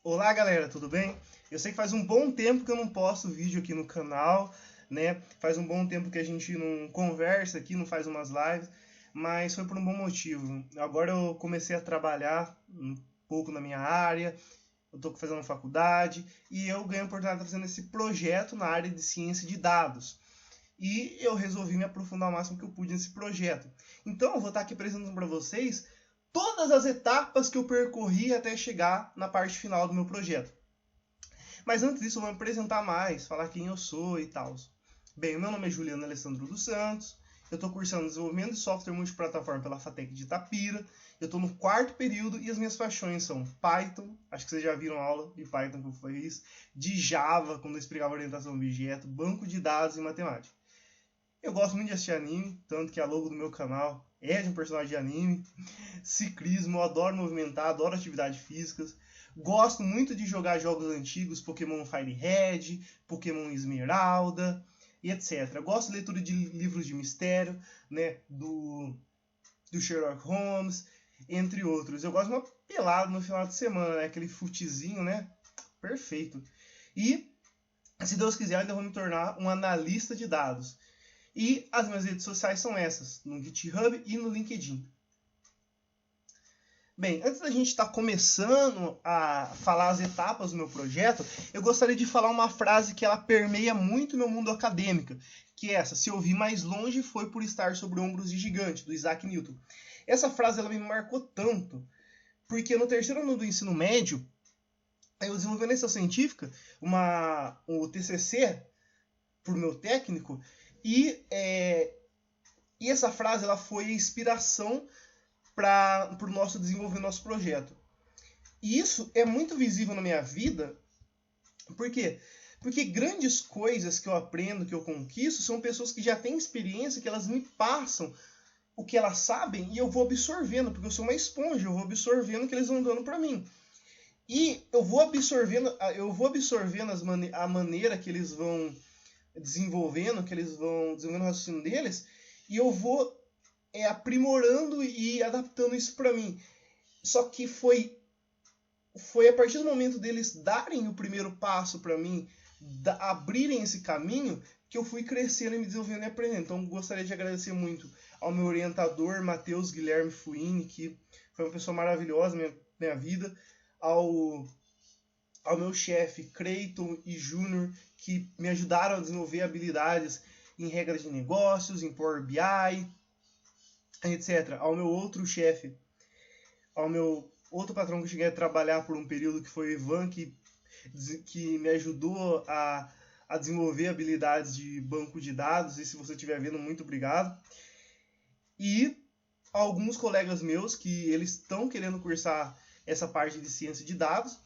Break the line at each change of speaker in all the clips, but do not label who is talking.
Olá galera, tudo bem? Eu sei que faz um bom tempo que eu não posto vídeo aqui no canal, né? Faz um bom tempo que a gente não conversa aqui, não faz umas lives, mas foi por um bom motivo. Agora eu comecei a trabalhar um pouco na minha área, eu estou fazendo faculdade e eu ganhei a oportunidade de estar fazendo esse projeto na área de ciência de dados. E eu resolvi me aprofundar o máximo que eu pude nesse projeto. Então eu vou estar aqui apresentando para vocês todas as etapas que eu percorri até chegar na parte final do meu projeto. Mas antes disso, eu vou me apresentar mais, falar quem eu sou e tal. Bem, meu nome é Juliano Alessandro dos Santos, eu estou cursando desenvolvimento de software multiplataforma pela FATEC de Itapira, eu estou no 4º período e as minhas paixões são Python, acho que vocês já viram aula de Python que eu fiz, de Java, quando eu explicava orientação a objeto, banco de dados e matemática. Eu gosto muito de assistir anime, tanto que a logo do meu canal é de um personagem de anime. Ciclismo, eu adoro movimentar, adoro atividades físicas. Gosto muito de jogar jogos antigos, Pokémon Fire Red, Pokémon Esmeralda e etc. Eu gosto de leitura de livros de mistério, né, do Sherlock Holmes, entre outros. Eu gosto de uma pelada no final de semana, né, aquele futezinho, né, perfeito. E, se Deus quiser, eu ainda vou me tornar um analista de dados. E as minhas redes sociais são essas, no GitHub e no LinkedIn. Bem, antes da gente estar começando a falar as etapas do meu projeto, eu gostaria de falar uma frase que ela permeia muito o meu mundo acadêmico, que é essa: se eu vi mais longe foi por estar sobre ombros de gigante, do Isaac Newton. Essa frase ela me marcou tanto, porque no 3º ano do ensino médio, eu desenvolvi uma iniciação científica, o TCC, por meu técnico, e essa frase ela foi a inspiração para o nosso desenvolver nosso projeto. E isso é muito visível na minha vida. Por quê? Porque grandes coisas que eu aprendo, que eu conquisto, são pessoas que já têm experiência, que elas me passam o que elas sabem e eu vou absorvendo, porque eu sou uma esponja, eu vou absorvendo o que eles vão dando para mim. E eu vou absorvendo a maneira que eles vão desenvolvendo o raciocínio deles, e eu vou aprimorando e adaptando isso para mim. Só que foi a partir do momento deles darem o primeiro passo para mim, abrirem esse caminho, que eu fui crescendo e me desenvolvendo e aprendendo. Então gostaria de agradecer muito ao meu orientador, Matheus Guilherme Fuini, que foi uma pessoa maravilhosa na minha vida, ao meu chefe, Creighton e Júnior, que me ajudaram a desenvolver habilidades em regras de negócios, em Power BI, etc. Ao meu outro chefe, ao meu outro patrão que eu cheguei a trabalhar por um período, que foi o Ivan, que me ajudou a desenvolver habilidades de banco de dados, e se você estiver vendo, muito obrigado. E alguns colegas meus que eles estão querendo cursar essa parte de ciência de dados,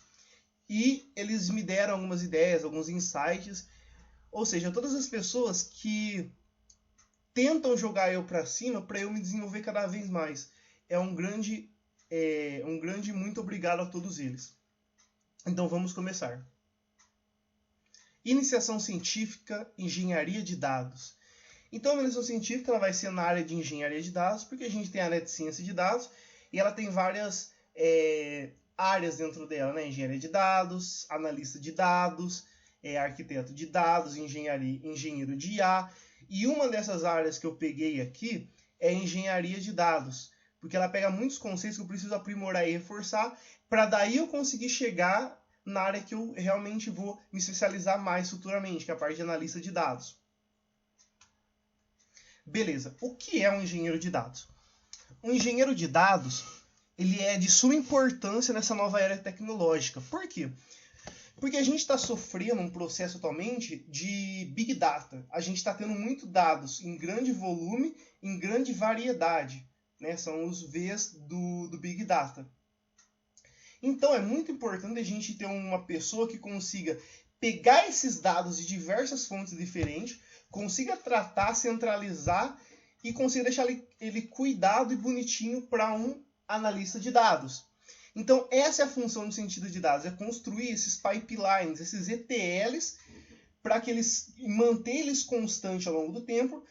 e eles me deram algumas ideias, alguns insights, ou seja, todas as pessoas que tentam jogar eu para cima para eu me desenvolver cada vez mais. É um grande muito obrigado a todos eles. Então vamos começar. Iniciação científica, engenharia de dados. Então a iniciação científica ela vai ser na área de engenharia de dados, porque a gente tem a área de ciência de dados e ela tem várias áreas dentro dela, né? Engenharia de dados, analista de dados, arquiteto de dados, engenheiro de IA. E uma dessas áreas que eu peguei aqui é engenharia de dados, porque ela pega muitos conceitos que eu preciso aprimorar e reforçar, para daí eu conseguir chegar na área que eu realmente vou me especializar mais futuramente, que é a parte de analista de dados. Beleza, o que é um engenheiro de dados? Um engenheiro de dados ele é de suma importância nessa nova era tecnológica. Por quê? Porque a gente está sofrendo um processo atualmente de Big Data. A gente está tendo muito dados em grande volume, em grande variedade, né? São os Vs do Big Data. Então é muito importante a gente ter uma pessoa que consiga pegar esses dados de diversas fontes diferentes, consiga tratar, centralizar e consiga deixar ele cuidado e bonitinho para um analista de dados. Então, essa é a função do cientista de dados, é construir esses pipelines, esses ETLs, para que eles manter eles constantes ao longo do tempo,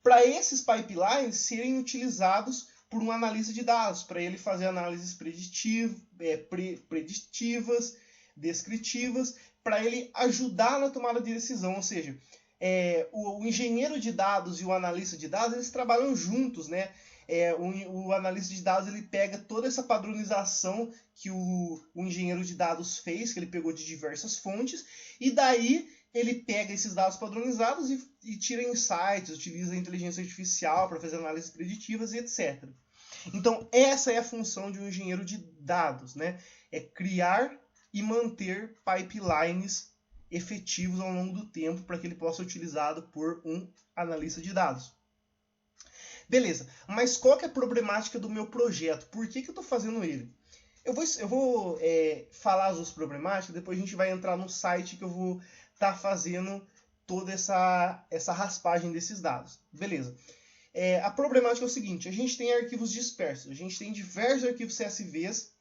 para esses pipelines serem utilizados por um analista de dados, para ele fazer análises preditivas, descritivas, para ele ajudar na tomada de decisão. Ou seja, o engenheiro de dados e o analista de dados, eles trabalham juntos, né? O analista de dados, ele pega toda essa padronização que o engenheiro de dados fez, que ele pegou de diversas fontes, e daí ele pega esses dados padronizados e tira insights, utiliza a inteligência artificial para fazer análises preditivas e etc. Então, essa é a função de um engenheiro de dados, né? É criar e manter pipelines efetivos ao longo do tempo para que ele possa ser utilizado por um analista de dados. Beleza, mas qual que é a problemática do meu projeto? Por que eu estou fazendo ele? Eu vou falar as duas problemáticas, depois a gente vai entrar no site que eu vou estar fazendo toda essa raspagem desses dados. Beleza. A problemática é o seguinte, a gente tem arquivos dispersos, a gente tem diversos arquivos CSVs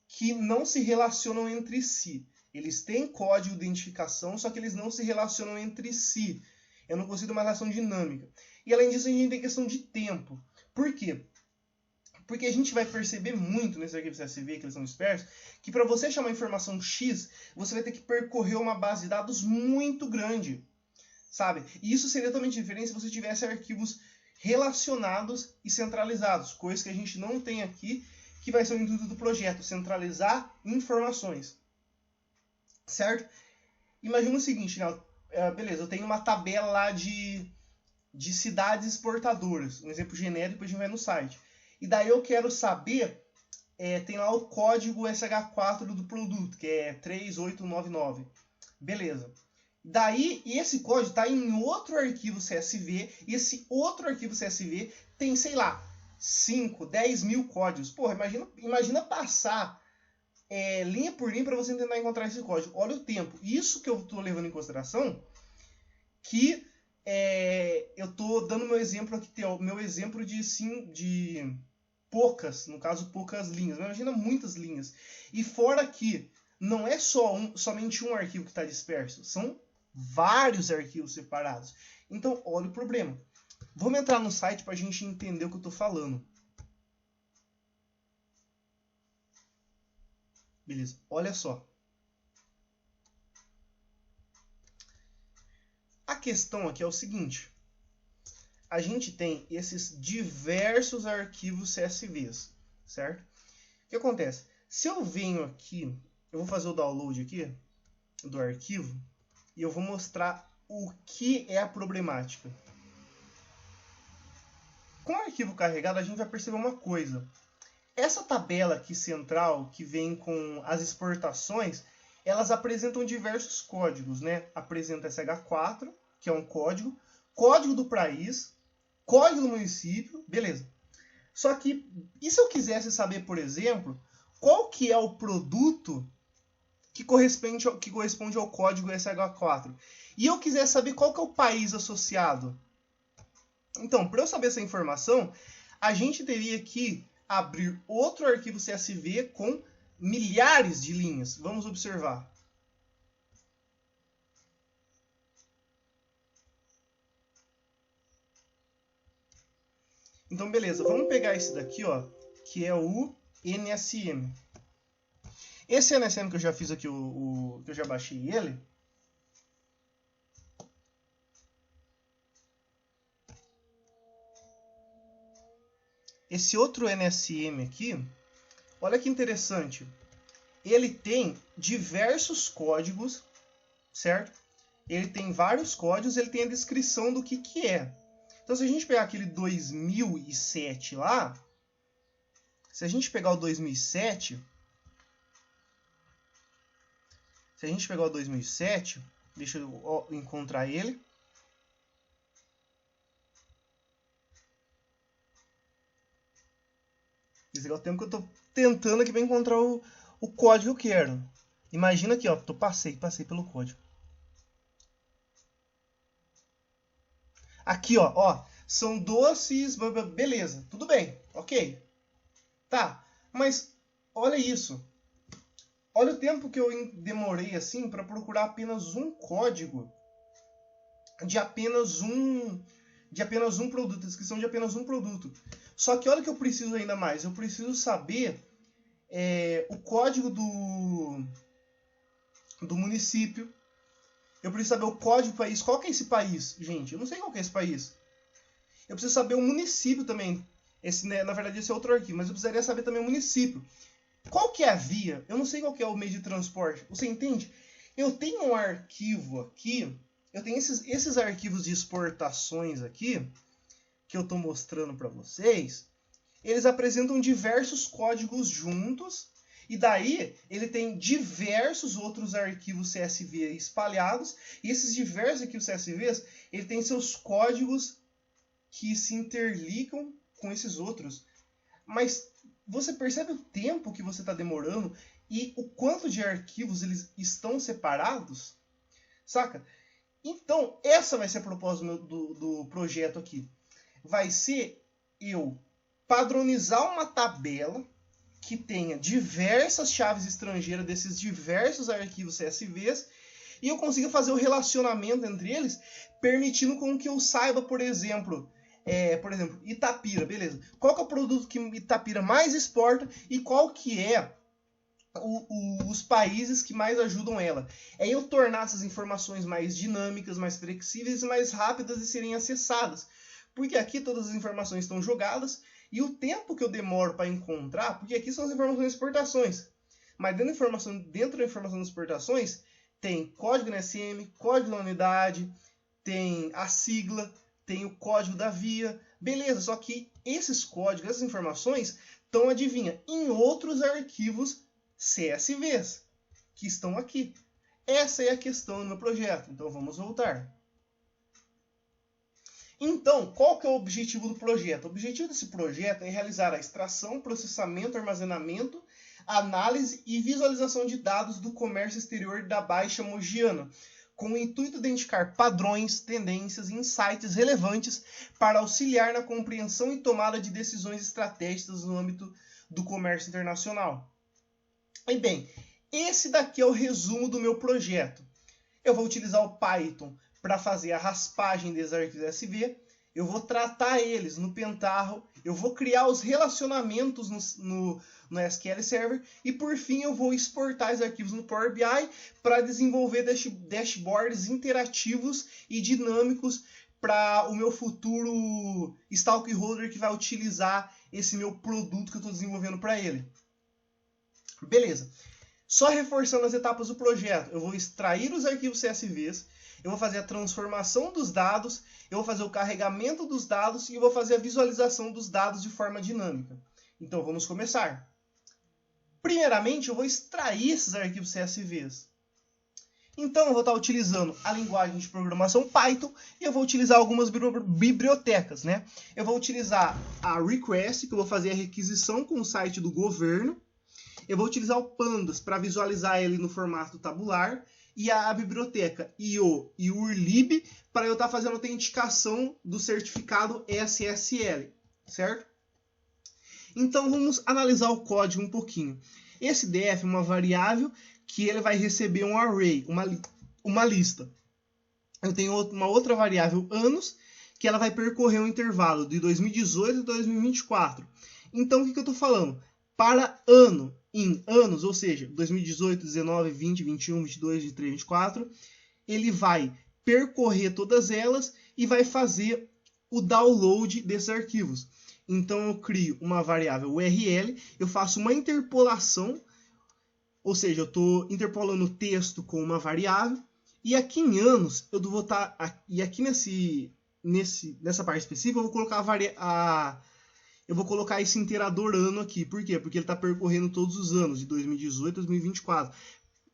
que não se relacionam entre si. Eles têm código de identificação, só que eles não se relacionam entre si. Eu não consigo uma relação dinâmica. E além disso, a gente tem questão de tempo. Por quê? Porque a gente vai perceber muito nesses arquivos CSV, que eles são dispersos, que para você chamar a informação X, você vai ter que percorrer uma base de dados muito grande. Sabe? E isso seria totalmente diferente se você tivesse arquivos relacionados e centralizados. Coisa que a gente não tem aqui, que vai ser o intuito do projeto, centralizar informações. Certo? Imagina o seguinte, né? Beleza, eu tenho uma tabela lá de cidades exportadoras, um exemplo genérico, depois a gente vai no site. E daí eu quero saber, tem lá o código SH4 do produto, que é 3899. Beleza. Daí, esse código está em outro arquivo CSV, e esse outro arquivo CSV tem, sei lá, 5, 10 mil códigos. Porra, imagina passar linha por linha para você tentar encontrar esse código. Olha o tempo. Isso que eu estou levando em consideração, que eu estou dando meu exemplo aqui, meu exemplo de poucas, no caso poucas linhas. Imagina muitas linhas. E fora que não é somente um arquivo que está disperso, são vários arquivos separados. Então, olha o problema. Vamos entrar no site para a gente entender o que eu estou falando. Beleza, olha só. A questão aqui é o seguinte. A gente tem esses diversos arquivos CSVs, certo? O que acontece? Se eu venho aqui, eu vou fazer o download aqui do arquivo e eu vou mostrar o que é a problemática. Com o arquivo carregado, a gente vai perceber uma coisa. Essa tabela aqui central, que vem com as exportações, elas apresentam diversos códigos, né? Apresenta SH4, que é um código, código do país, código do município, beleza. Só que, e se eu quisesse saber, por exemplo, qual que é o produto que corresponde ao código SH4? E eu quisesse saber qual que é o país associado? Então, para eu saber essa informação, a gente teria que abrir outro arquivo CSV com milhares de linhas. Vamos observar. Então, beleza. Vamos pegar esse daqui, ó, que é o NSM. Esse NSM que eu já fiz aqui, que eu já baixei ele, esse outro NSM aqui, olha que interessante. Ele tem diversos códigos, certo? Ele tem vários códigos, ele tem a descrição do que é. Então, se a gente pegar aquele 2007 lá, se a gente pegar o 2007, deixa eu encontrar ele. Esse é o tempo que eu estou tentando aqui para encontrar o código que eu quero. Imagina aqui, ó, passei pelo código. Aqui, ó, são doces, beleza, tudo bem, ok. Tá, mas olha isso. Olha o tempo que eu demorei assim para procurar apenas um código de apenas um produto, descrição de apenas um produto. Só que olha que eu preciso ainda mais. Eu preciso saber o código do município. Eu preciso saber o código do país. Qual que é esse país, gente? Eu não sei qual que é esse país. Eu preciso saber o município também. Esse, né, na verdade, esse é outro arquivo, mas eu precisaria saber também o município. Qual que é a via? Eu não sei qual que é o meio de transporte. Você entende? Eu tenho um arquivo aqui. Eu tenho esses arquivos de exportações aqui, que eu estou mostrando para vocês. Eles apresentam diversos códigos juntos. E daí, ele tem diversos outros arquivos CSV espalhados. E esses diversos arquivos CSVs, ele tem seus códigos que se interligam com esses outros. Mas você percebe o tempo que você está demorando e o quanto de arquivos eles estão separados? Saca? Então, essa vai ser a proposta do projeto aqui. Vai ser eu padronizar uma tabela que tenha diversas chaves estrangeiras desses diversos arquivos CSVs e eu consiga fazer o relacionamento entre eles, permitindo com que eu saiba, por exemplo, Itapira, beleza. Qual que é o produto que Itapira mais exporta e qual que é os países que mais ajudam ela. É eu tornar essas informações mais dinâmicas, mais flexíveis e mais rápidas de serem acessadas. Porque aqui todas as informações estão jogadas e o tempo que eu demoro para encontrar, porque aqui são as informações das exportações. Mas dentro da informação das exportações, tem código NSM, código da unidade, tem a sigla, tem o código da via. Beleza, só que esses códigos, essas informações, estão, adivinha, em outros arquivos CSVs, que estão aqui. Essa é a questão do meu projeto. Então vamos voltar. Então, qual que é o objetivo do projeto? O objetivo desse projeto é realizar a extração, processamento, armazenamento, análise e visualização de dados do comércio exterior da Baixa Mogiana, com o intuito de identificar padrões, tendências e insights relevantes para auxiliar na compreensão e tomada de decisões estratégicas no âmbito do comércio internacional. E bem, esse daqui é o resumo do meu projeto. Eu vou utilizar o Python para fazer a raspagem desses arquivos CSV, eu vou tratar eles no Pentaho, eu vou criar os relacionamentos no SQL Server e, por fim, eu vou exportar os arquivos no Power BI para desenvolver dashboards interativos e dinâmicos para o meu futuro stakeholder que vai utilizar esse meu produto que eu estou desenvolvendo para ele. Beleza. Só reforçando as etapas do projeto, eu vou extrair os arquivos CSVs, eu vou fazer a transformação dos dados, eu vou fazer o carregamento dos dados e eu vou fazer a visualização dos dados de forma dinâmica. Então vamos começar. Primeiramente, eu vou extrair esses arquivos CSVs. Então eu vou estar utilizando a linguagem de programação Python e eu vou utilizar algumas bibliotecas, né? Eu vou utilizar a Request, que eu vou fazer a requisição com o site do governo. Eu vou utilizar o Pandas para visualizar ele no formato tabular e a biblioteca IO e o URLib para eu estar fazendo a autenticação do certificado SSL, certo? Então vamos analisar o código um pouquinho. Esse def é uma variável que ele vai receber um array, uma lista. Eu tenho uma outra variável anos que ela vai percorrer um intervalo de 2018 a 2024. Então o que eu estou falando? Para ano, em anos, ou seja, 2018, 19, 20, 21, 22, 23, 24, ele vai percorrer todas elas e vai fazer o download desses arquivos. Então eu crio uma variável URL, eu faço uma interpolação, ou seja, eu estou interpolando o texto com uma variável, e aqui em anos, eu vou estar, e aqui nessa parte específica, eu vou colocar eu vou colocar esse interador ano aqui. Por quê? Porque ele está percorrendo todos os anos, de 2018 a 2024.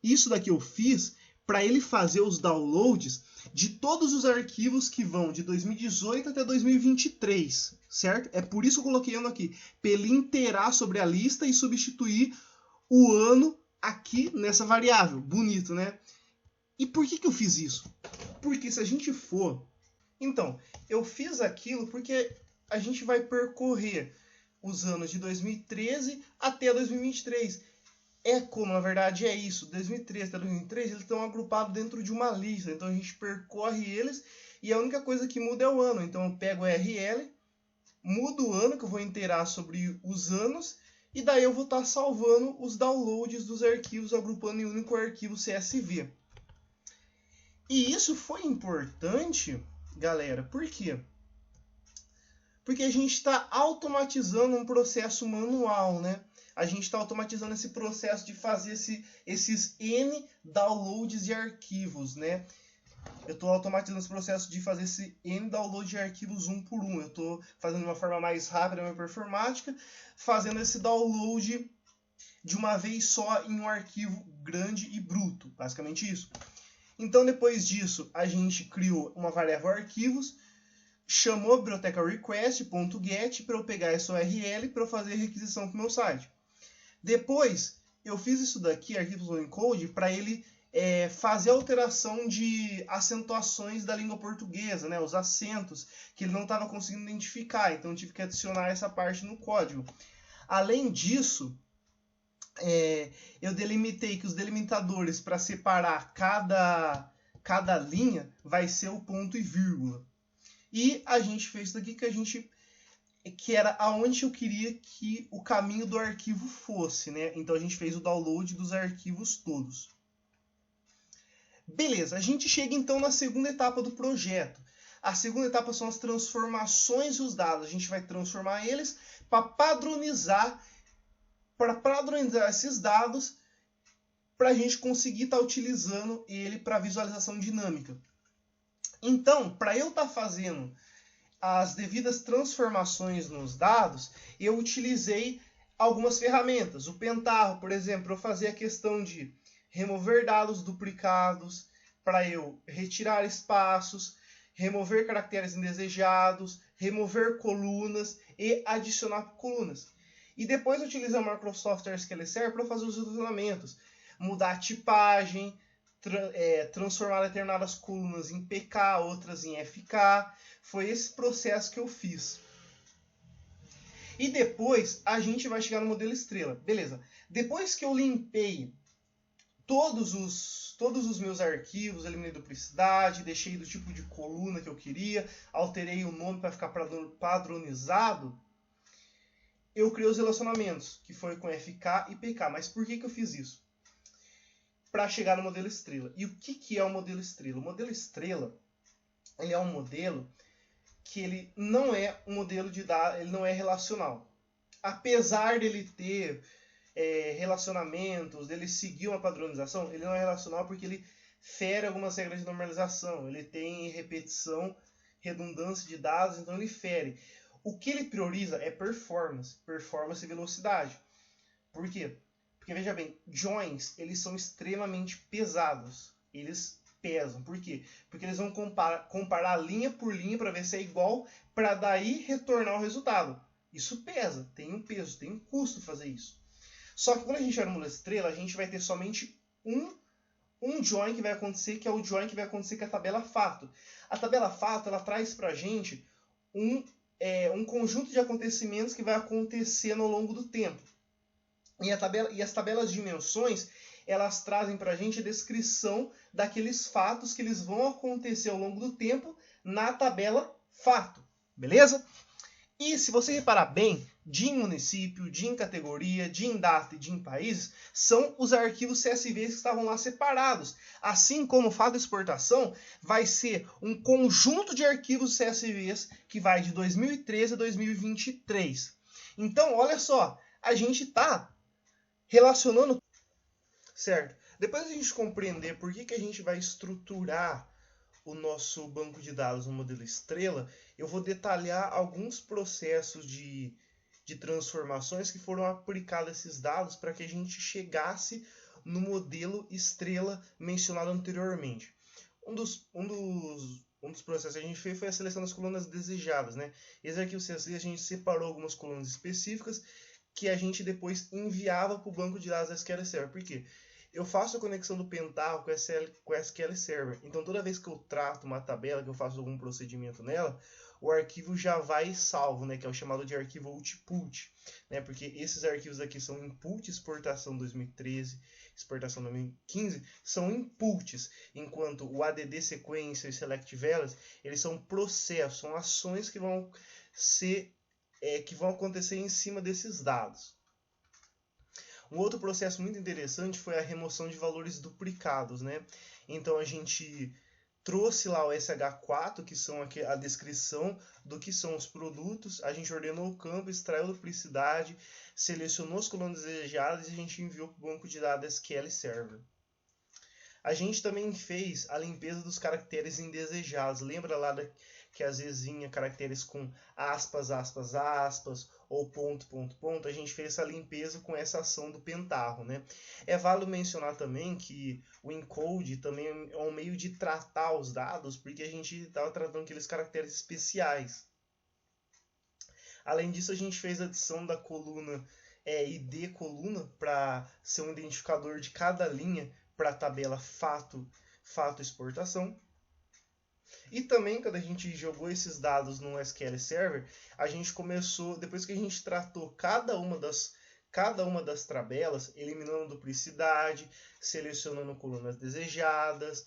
Isso daqui eu fiz para ele fazer os downloads de todos os arquivos que vão de 2018 até 2023, certo? É por isso que eu coloquei ano aqui, para ele inteirar sobre a lista e substituir o ano aqui nessa variável. Bonito, né? E por que eu fiz isso? Porque se a gente for... Então, eu fiz aquilo porque a gente vai percorrer os anos de 2013 até 2023. Na verdade, é isso. 2013 até 2023, eles estão agrupados dentro de uma lista. Então, a gente percorre eles e a única coisa que muda é o ano. Então, eu pego o URL, mudo o ano, que eu vou inteirar sobre os anos, e daí eu vou estar salvando os downloads dos arquivos, agrupando em um único arquivo CSV. E isso foi importante, galera, por quê? Porque a gente está automatizando um processo manual, né? A gente está automatizando esse processo de fazer esses N downloads de arquivos, né? Eu estou automatizando esse processo de fazer esse N download de arquivos um por um. Eu estou fazendo de uma forma mais rápida, mais performática, fazendo esse download de uma vez só em um arquivo grande e bruto. Basicamente isso. Então, depois disso, a gente criou uma variável arquivos, chamou a biblioteca request.get para eu pegar essa URL para eu fazer a requisição para o meu site. Depois, eu fiz isso daqui, arquivos low encode, para ele fazer alteração de acentuações da língua portuguesa, né, os acentos, que ele não estava conseguindo identificar, então eu tive que adicionar essa parte no código. Além disso, eu delimitei que os delimitadores para separar cada linha vai ser o ponto e vírgula. E a gente fez isso daqui que era aonde eu queria que o caminho do arquivo fosse, né? Então a gente fez o download dos arquivos todos. Beleza, a gente chega então na segunda etapa do projeto. A segunda etapa são as transformações dos dados. A gente vai transformar eles para padronizar esses dados para a gente conseguir estar utilizando ele para visualização dinâmica. Então, para eu estar fazendo as devidas transformações nos dados, eu utilizei algumas ferramentas. O Pentaho, por exemplo, para eu fazer a questão de remover dados duplicados, para eu retirar espaços, remover caracteres indesejados, remover colunas e adicionar colunas. E depois eu utilizei o Microsoft SQL Server para fazer os relacionamentos, mudar a tipagem, transformar determinadas colunas em PK, outras em FK. Foi esse processo que eu fiz. E depois a gente vai chegar no modelo estrela. Beleza. Depois que eu limpei todos os meus arquivos, eliminei duplicidade, deixei do tipo de coluna que eu queria, alterei o nome para ficar padronizado, eu criei os relacionamentos, que foi com FK e PK. Mas por que eu fiz isso? Para chegar no modelo estrela. E o que é o modelo estrela? O modelo estrela, ele é um modelo que ele não é um modelo de dados, ele não é relacional. Apesar dele ter relacionamentos, dele seguir uma padronização, ele não é relacional porque ele fere algumas regras de normalização. Ele tem repetição, redundância de dados, então ele fere. O que ele prioriza é performance e velocidade. Por quê? Porque, veja bem, joins, eles são extremamente pesados. Eles pesam. Por quê? Porque eles vão comparar linha por linha para ver se é igual, para daí retornar o resultado. Isso pesa, tem um peso, tem um custo fazer isso. Só que quando a gente vai no modelo estrela, a gente vai ter somente um join que vai acontecer, que é o join que vai acontecer com a tabela fato. A tabela fato, ela traz para a gente um conjunto de acontecimentos que vai acontecer ao longo do tempo. E as tabelas de dimensões, elas trazem para a gente a descrição daqueles fatos que eles vão acontecer ao longo do tempo na tabela fato. Beleza? E se você reparar bem, DIN município, DIN categoria, DIN data e DIN países são os arquivos CSVs que estavam lá separados. Assim como o fato de exportação vai ser um conjunto de arquivos CSVs que vai de 2013 a 2023. Então, olha só, a gente está relacionando, certo? Depois a gente compreender por que a gente vai estruturar o nosso banco de dados no modelo estrela, eu vou detalhar alguns processos de transformações que foram aplicados a esses dados para que a gente chegasse no modelo estrela mencionado anteriormente. Um dos processos que a gente fez foi a seleção das colunas desejadas, né? Esse arquivo CSV a gente separou algumas colunas específicas que a gente depois enviava para o banco de dados da SQL Server. Por quê? Eu faço a conexão do Pentaho com o SQL Server. Então, toda vez que eu trato uma tabela, que eu faço algum procedimento nela, o arquivo já vai salvo, né? Que é o chamado de arquivo output. Né? Porque esses arquivos aqui são input, exportação 2013, exportação 2015, são inputs. Enquanto o add sequência e select values, eles são processos, são ações que vão acontecer em cima desses dados. Um outro processo muito interessante foi a remoção de valores duplicados, né? Então a gente trouxe lá o SH4, que são a descrição do que são os produtos, a gente ordenou o campo, extraiu a duplicidade, selecionou as colunas desejadas e a gente enviou para o banco de dados SQL Server. A gente também fez a limpeza dos caracteres indesejados. Lembra lá que às vezes vinha caracteres com aspas, aspas, aspas, ou ponto, ponto, ponto? A gente fez essa limpeza com essa ação do pentarro, né? É válido mencionar também que o encode também é um meio de tratar os dados, porque a gente estava tratando aqueles caracteres especiais. Além disso, a gente fez a adição da coluna ID coluna para ser um identificador de cada linha para a tabela fato exportação. E também, quando a gente jogou esses dados no SQL Server, a gente começou, depois que a gente tratou cada uma das tabelas, eliminando duplicidade, selecionando colunas desejadas,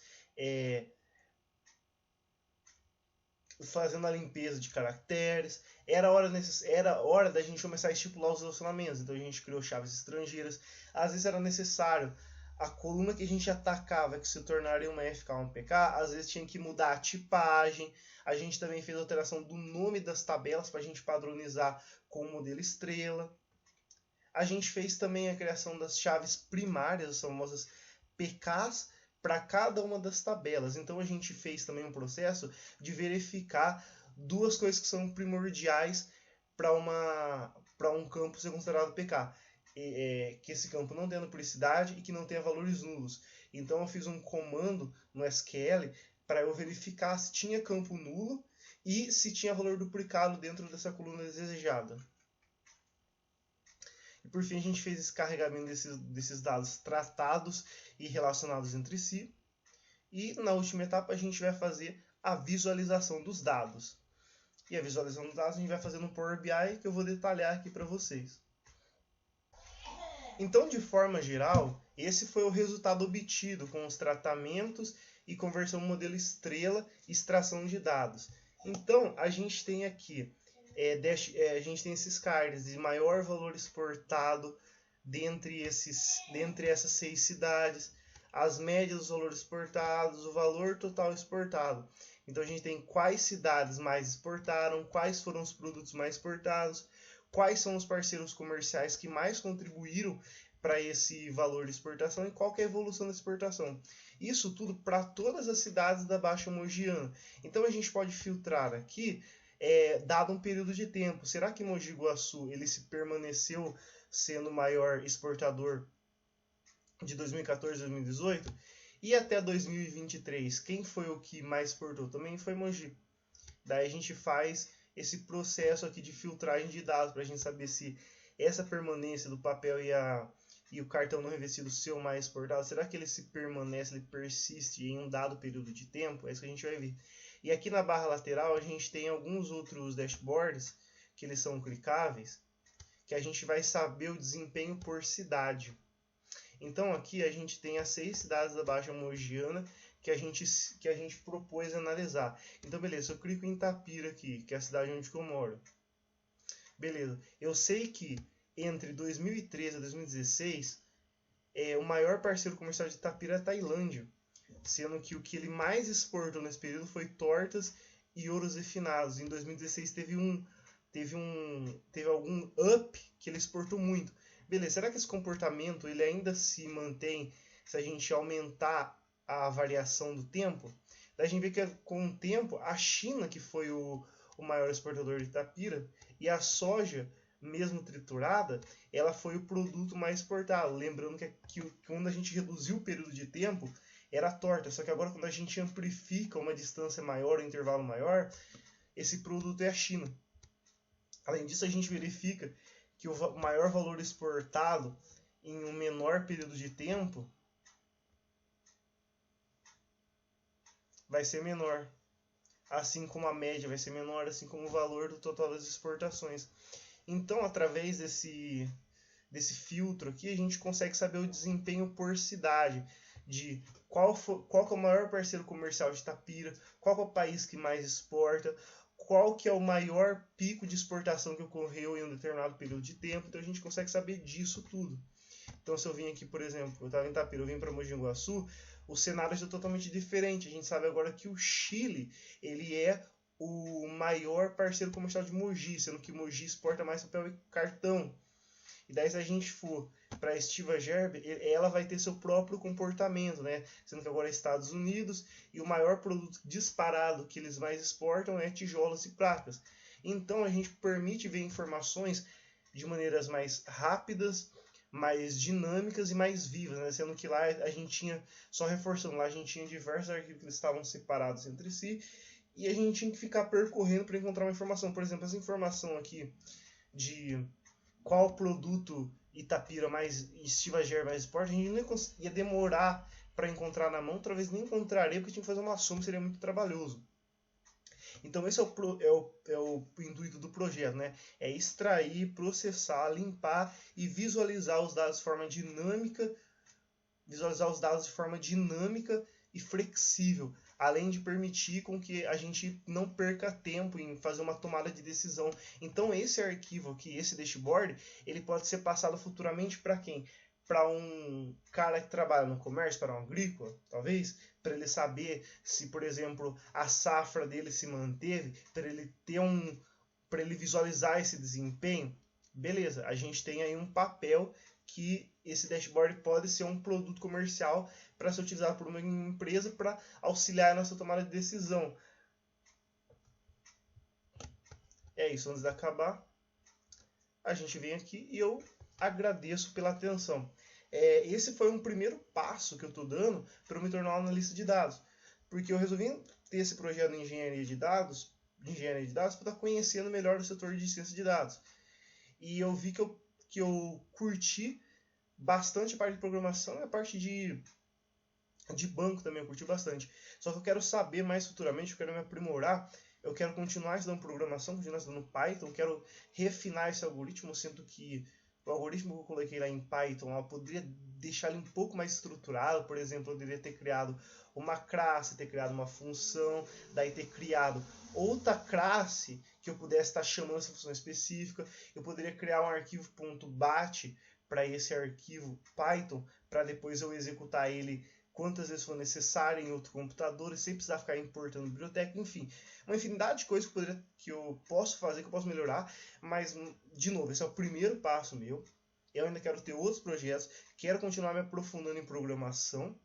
fazendo a limpeza de caracteres, era hora da gente começar a estipular os relacionamentos. Então a gente criou chaves estrangeiras. Às vezes era necessário a coluna que a gente atacava, que se tornaria uma FK ou um PK, às vezes tinha que mudar a tipagem. A gente também fez a alteração do nome das tabelas para a gente padronizar com o modelo estrela. A gente fez também a criação das chaves primárias, as famosas PKs, para cada uma das tabelas. Então a gente fez também um processo de verificar duas coisas que são primordiais para um campo ser considerado PK. Que esse campo não tenha duplicidade e que não tenha valores nulos. Então eu fiz um comando no SQL para eu verificar se tinha campo nulo e se tinha valor duplicado dentro dessa coluna desejada. E por fim a gente fez esse carregamento desses dados tratados e relacionados entre si. E na última etapa a gente vai fazer a visualização dos dados. E a visualização dos dados a gente vai fazer no Power BI, que eu vou detalhar aqui para vocês. Então, de forma geral, esse foi o resultado obtido com os tratamentos e conversão modelo estrela e extração de dados. Então, a gente tem aqui, a gente tem esses cards de maior valor exportado dentre essas 6 cidades, as médias dos valores exportados, o valor total exportado. Então, a gente tem quais cidades mais exportaram, quais foram os produtos mais exportados, quais são os parceiros comerciais que mais contribuíram para esse valor de exportação e qual que é a evolução da exportação. Isso tudo para todas as cidades da Baixa Mogiana. Então a gente pode filtrar aqui, dado um período de tempo. Será que Mogi Guaçu ele se permaneceu sendo o maior exportador de 2014 a 2018? E até 2023, quem foi o que mais exportou? Também foi Mogi. Daí a gente faz esse processo aqui de filtragem de dados para a gente saber se essa permanência do papel e o cartão não revestido seu mais exportado, será que ele ele persiste em um dado período de tempo? É isso que a gente vai ver. E aqui na barra lateral a gente tem alguns outros dashboards que eles são clicáveis, que a gente vai saber o desempenho por cidade. Então aqui a gente tem as 6 cidades da Baixa Mogiana que a gente propôs analisar. Então beleza, eu clico em Itapira aqui, que é a cidade onde eu moro. Beleza, eu sei que entre 2013 e 2016, o maior parceiro comercial de Itapira é a Tailândia, sendo que o que ele mais exportou nesse período foi tortas e ouros refinados. Em 2016 teve algum up que ele exportou muito. Beleza, será que esse comportamento ele ainda se mantém se a gente aumentar a variação do tempo? Daí a gente vê que com o tempo a China que foi o maior exportador de Itapira e a soja mesmo triturada, ela foi o produto mais exportado. Lembrando que quando a gente reduziu o período de tempo, era torta. Só que agora, quando a gente amplifica uma distância maior, um intervalo maior, esse produto é a China. Além disso, a gente verifica que o maior valor exportado em um menor período de tempo vai ser menor. Assim como a média vai ser menor, assim como o valor do total das exportações. Então, através desse filtro aqui, a gente consegue saber o desempenho por cidade, de qual que é o maior parceiro comercial de Itapira, qual que é o país que mais exporta, qual que é o maior pico de exportação que ocorreu em um determinado período de tempo. Então, a gente consegue saber disso tudo. Então, se eu vim aqui, por exemplo, eu estava em Itapira, eu vim para Mogi Guaçu, o cenário é totalmente diferente. A gente sabe agora que o Chile, ele é o maior parceiro comercial de Mogi, sendo que Mogi exporta mais papel e cartão. E daí, se a gente for para a Estiva Gerber, ela vai ter seu próprio comportamento, né? Sendo que agora é Estados Unidos e o maior produto disparado que eles mais exportam é tijolos e placas. Então, a gente permite ver informações de maneiras mais rápidas, mais dinâmicas e mais vivas, né? Sendo que lá a gente tinha, só reforçando, lá a gente tinha diversos arquivos que eles estavam separados entre si e a gente tinha que ficar percorrendo para encontrar uma informação. Por exemplo, essa informação aqui de qual produto Itapira mais Estiva Gerber mais exporta, a gente não ia demorar para encontrar na mão, talvez nem encontraria, porque tinha que fazer uma soma, seria muito trabalhoso. Então esse é o intuito do projeto, né? É extrair, processar, limpar e visualizar os dados de forma dinâmica, e flexível, além de permitir com que a gente não perca tempo em fazer uma tomada de decisão. Então esse arquivo aqui, esse dashboard, ele pode ser passado futuramente para quem? Para um cara que trabalha no comércio, para um agrícola, talvez, para ele saber se, por exemplo, a safra dele se manteve, para ele visualizar esse desempenho. Beleza, a gente tem aí um papel que esse dashboard pode ser um produto comercial para ser utilizado por uma empresa para auxiliar a nossa tomada de decisão. É isso, antes de acabar, a gente vem aqui e eu agradeço pela atenção. Esse foi um primeiro passo que eu estou dando para eu me tornar um analista de dados, porque eu resolvi ter esse projeto de engenharia de dados para estar conhecendo melhor o setor de ciência de dados. E eu vi que eu curti bastante a parte de programação e a parte de banco também, eu curti bastante. Só que eu quero saber mais futuramente, eu quero me aprimorar, eu quero continuar estudando programação, continuar estudando Python, quero refinar esse algoritmo, sendo que o algoritmo que eu coloquei lá em Python, eu poderia deixar ele um pouco mais estruturado. Por exemplo, eu poderia ter criado uma classe, ter criado uma função, daí ter criado outra classe que eu pudesse estar chamando essa função específica. Eu poderia criar um arquivo .bat para esse arquivo Python, para depois eu executar ele quantas vezes for necessário em outro computador, sem precisar ficar importando biblioteca, enfim. Uma infinidade de coisas que eu posso fazer, que eu posso melhorar, mas, de novo, esse é o primeiro passo meu. Eu ainda quero ter outros projetos, quero continuar me aprofundando em programação,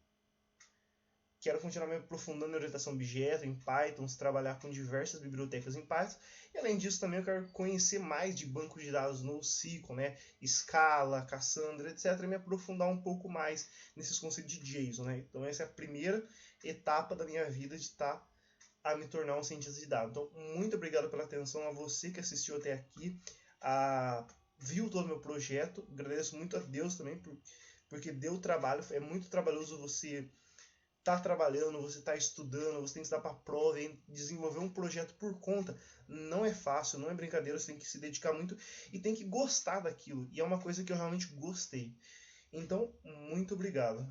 quero continuar me aprofundando em orientação a objeto, em Python, trabalhar com diversas bibliotecas em Python. E além disso também eu quero conhecer mais de bancos de dados NoSQL, né? Scala, Cassandra, etc. E me aprofundar um pouco mais nesses conceitos de JSON, né? Então essa é a primeira etapa da minha vida de estar a me tornar um cientista de dados. Então muito obrigado pela atenção a você que assistiu até aqui, viu todo o meu projeto. Agradeço muito a Deus também, porque deu trabalho, é muito trabalhoso você tá trabalhando, você tá estudando, você tem que estudar para prova, e desenvolver um projeto por conta não é fácil, não é brincadeira, você tem que se dedicar muito e tem que gostar daquilo. E é uma coisa que eu realmente gostei. Então, muito obrigado.